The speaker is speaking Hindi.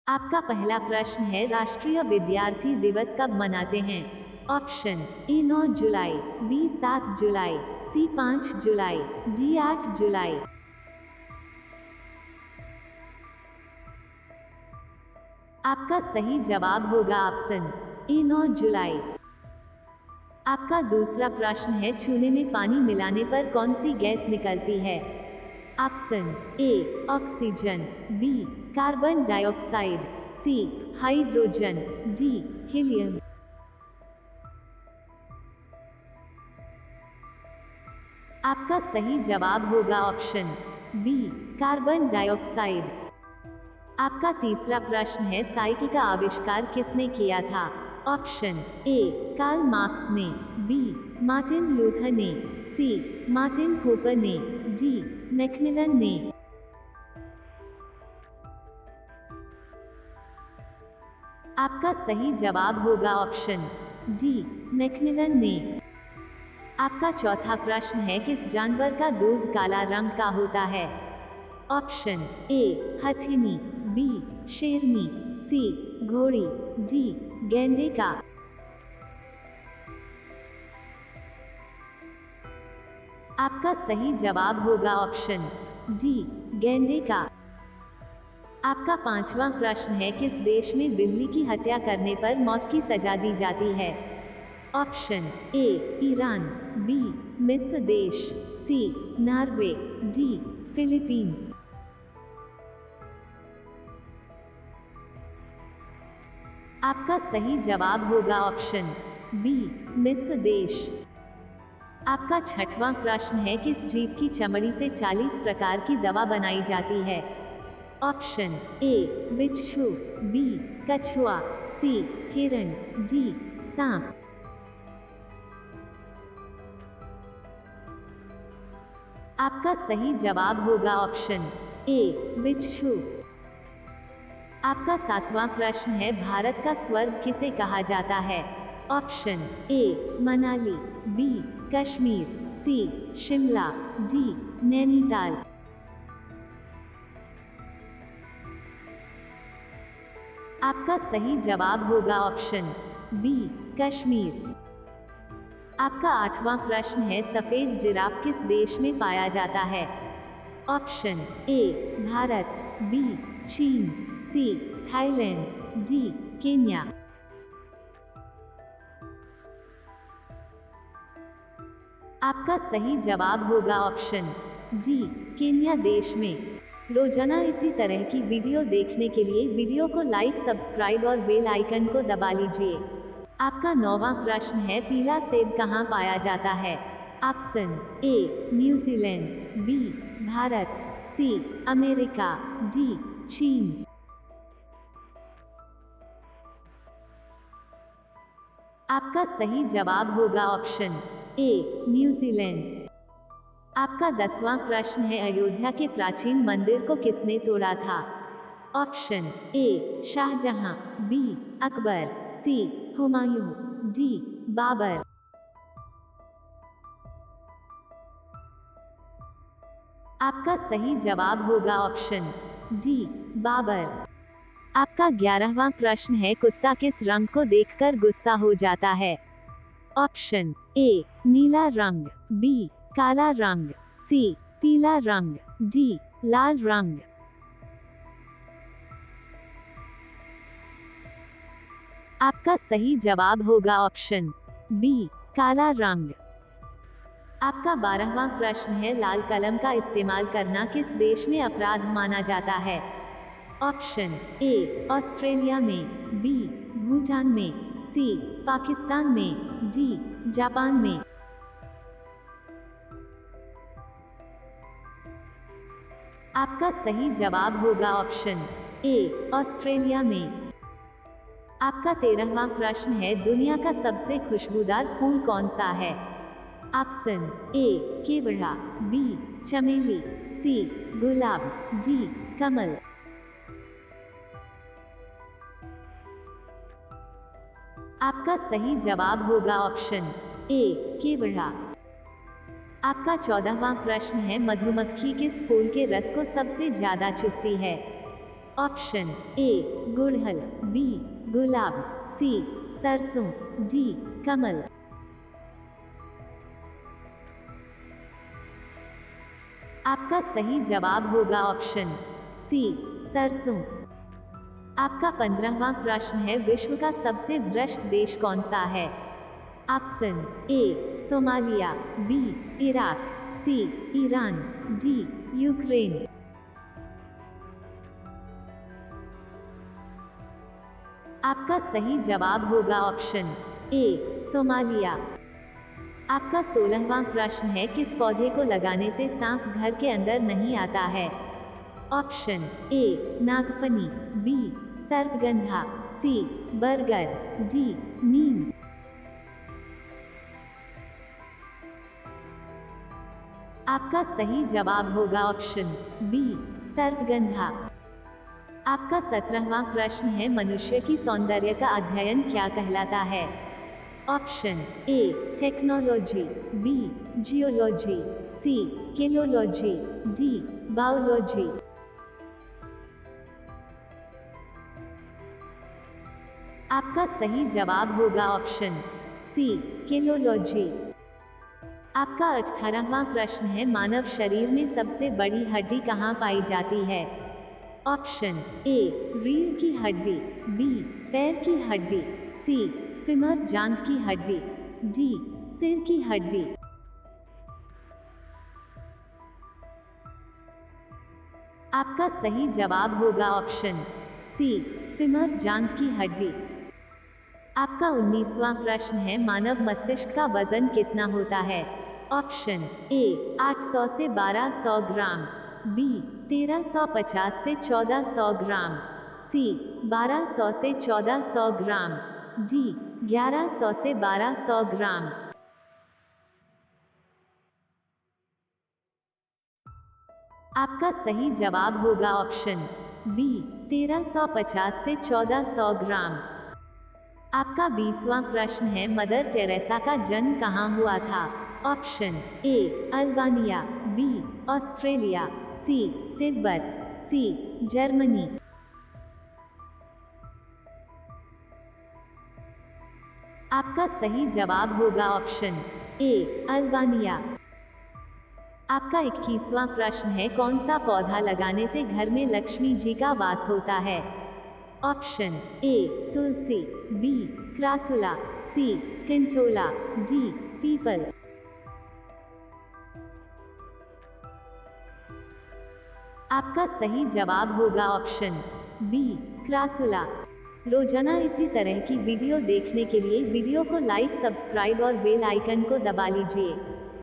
आपका पहला प्रश्न है, राष्ट्रीय विद्यार्थी दिवस कब मनाते हैं? ऑप्शन ए 9 जुलाई, बी 7 जुलाई, सी 5 जुलाई, डी 8 जुलाई। आपका सही जवाब होगा ऑप्शन ए 9 जुलाई। आपका दूसरा प्रश्न है, छूने में पानी मिलाने पर कौन सी गैस निकलती है? Option A oxygen, B carbon dioxide, C hydrogen, D helium. आपका सही जवाब होगा ऑप्शन बी कार्बन डाइऑक्साइड। आपका तीसरा प्रश्न है, साइकिल का आविष्कार किसने किया था? ऑप्शन ए कार्ल मार्क्स ने, बी मार्टिन लूथर ने, सी मार्टिन कूपर ने, डी मैकमिलन ने। आपका सही जवाब होगा ऑप्शन डी मैकमिलन ने। आपका चौथा प्रश्न है, किस जानवर का दूध काला रंग का होता है? ऑप्शन ए हथिनी, बी शेरनी, सी घोड़ी, डी गैंडे का। आपका सही जवाब होगा ऑप्शन डी गैंडे का। आपका पांचवा प्रश्न है, किस देश में बिल्ली की हत्या करने पर मौत की सजा दी जाती है? ऑप्शन ए ईरान, बी मिस्र देश, सी नॉर्वे, डी फिलीपींस। आपका सही जवाब होगा ऑप्शन बी मिस्र देश। आपका छठवां प्रश्न है, किस जीव की चमड़ी से 40 प्रकार की दवा बनाई जाती है? ऑप्शन ए बिच्छू, बी कछुआ, सी हिरण, डी सांप। आपका सही जवाब होगा ऑप्शन ए बिच्छू। आपका सातवां प्रश्न है, भारत का स्वर्ग किसे कहा जाता है? Option A Manali, B Kashmir, C Shimla, D Nainital. आपका सही जवाब होगा ऑप्शन बी कश्मीर। आपका आठवां प्रश्न है, सफेद जिराफ किस देश में पाया जाता है? ऑप्शन ए भारत, बी चीन, सी थाईलैंड, डी केन्या। आपका सही जवाब होगा ऑप्शन डी केन्या देश में। रोजाना इसी तरह की वीडियो देखने के लिए वीडियो को लाइक, सब्सक्राइब और बेल आइकन को दबा लीजिए। आपका नौवां प्रश्न है, पीला सेब कहाँ पाया जाता है? Option A New Zealand, B Bharat, C America, D चीन। आपका सही जवाब होगा ऑप्शन ए न्यूजीलैंड। आपका 10वां प्रश्न है, अयोध्या के प्राचीन मंदिर को किसने तोड़ा था? Option A Shahjahan, B Akbar, C Humayun, D Babur. आपका सही जवाब होगा ऑप्शन डी बाबर। आपका 11वां प्रश्न है, कुत्ता किस रंग को देखकर गुस्सा हो जाता है? ऑप्शन ए नीला रंग, बी काला रंग, सी पीला रंग, डी लाल रंग। आपका सही जवाब होगा ऑप्शन बी काला रंग। आपका 12वां प्रश्न है, लाल कलम का इस्तेमाल करना किस देश में अपराध माना जाता है? ऑप्शन ए ऑस्ट्रेलिया में, बी भूटान में, सी पाकिस्तान में, डी जापान में। आपका सही जवाब होगा ऑप्शन ए ऑस्ट्रेलिया में। आपका 13वां प्रश्न है, दुनिया का सबसे खुशबूदार फूल कौन सा है? ऑप्शन ए केवड़ा, बी चमेली, सी गुलाब, डी कमल। आपका सही जवाब होगा ऑप्शन ए केवड़ा। आपका 14वां प्रश्न है, मधुमक्खी किस फूल के रस को सबसे ज्यादा चूसती है? ऑप्शन ए गुड़हल, बी गुलाब, सी सरसों, डी कमल। आपका सही जवाब होगा ऑप्शन सी सरसों। आपका 15वां प्रश्न है, विश्व का सबसे भ्रष्ट देश कौन सा है? Option A Somalia, B Iraq, C Iran, D Ukraine. आपका सही जवाब होगा ऑप्शन ए सोमालिया। आपका 16वां प्रश्न है, किस पौधे को लगाने से सांप घर के अंदर नहीं आता है? ऑप्शन ए नागफनी, बी सर्पगंधा, सी बरगद, डी नीम। आपका सही जवाब होगा ऑप्शन बी सर्पगंधा। आपका 17वां प्रश्न है, मनुष्य की सौंदर्य का अध्ययन क्या कहलाता है? Option A technology, B geology, C caliology, D biology. आपका सही जवाब होगा ऑप्शन सी केलोलॉजी। आपका 18वां प्रश्न है, मानव शरीर में सबसे बड़ी हड्डी कहाँ पाई जाती है? ऑप्शन ए रीढ़ की हड्डी, बी पैर की हड्डी, सी फीमर जांघ की हड्डी, डी सिर की हड्डी। आपका सही जवाब होगा ऑप्शन सी फीमर जांघ की हड्डी। आपका 19वां प्रश्न है, मानव मस्तिष्क का वजन कितना होता है? ऑप्शन ए 800 से 1200 ग्राम, बी 1350 से 1400 ग्राम, सी 1200 से 1400 ग्राम, डी 1100 से 1200 ग्राम। आपका सही जवाब होगा ऑप्शन बी 1350 से 1400 ग्राम। आपका 20वां प्रश्न है, मदर टेरेसा का जन्म कहाँ हुआ था? Option A Albania, B Australia, C Tibet, C Germany. आपका सही जवाब होगा ऑप्शन ए अल्बानिया। आपका 21वां प्रश्न है, कौन सा पौधा लगाने से घर में लक्ष्मी जी का वास होता है? ऑप्शन ए तुलसी, बी क्रासुला, सी कंटोला, डी पीपल। आपका सही जवाब होगा ऑप्शन बी क्रासुला। रोजाना इसी तरह की वीडियो देखने के लिए वीडियो को लाइक, सब्सक्राइब और बेल आइकन को दबा लीजिए।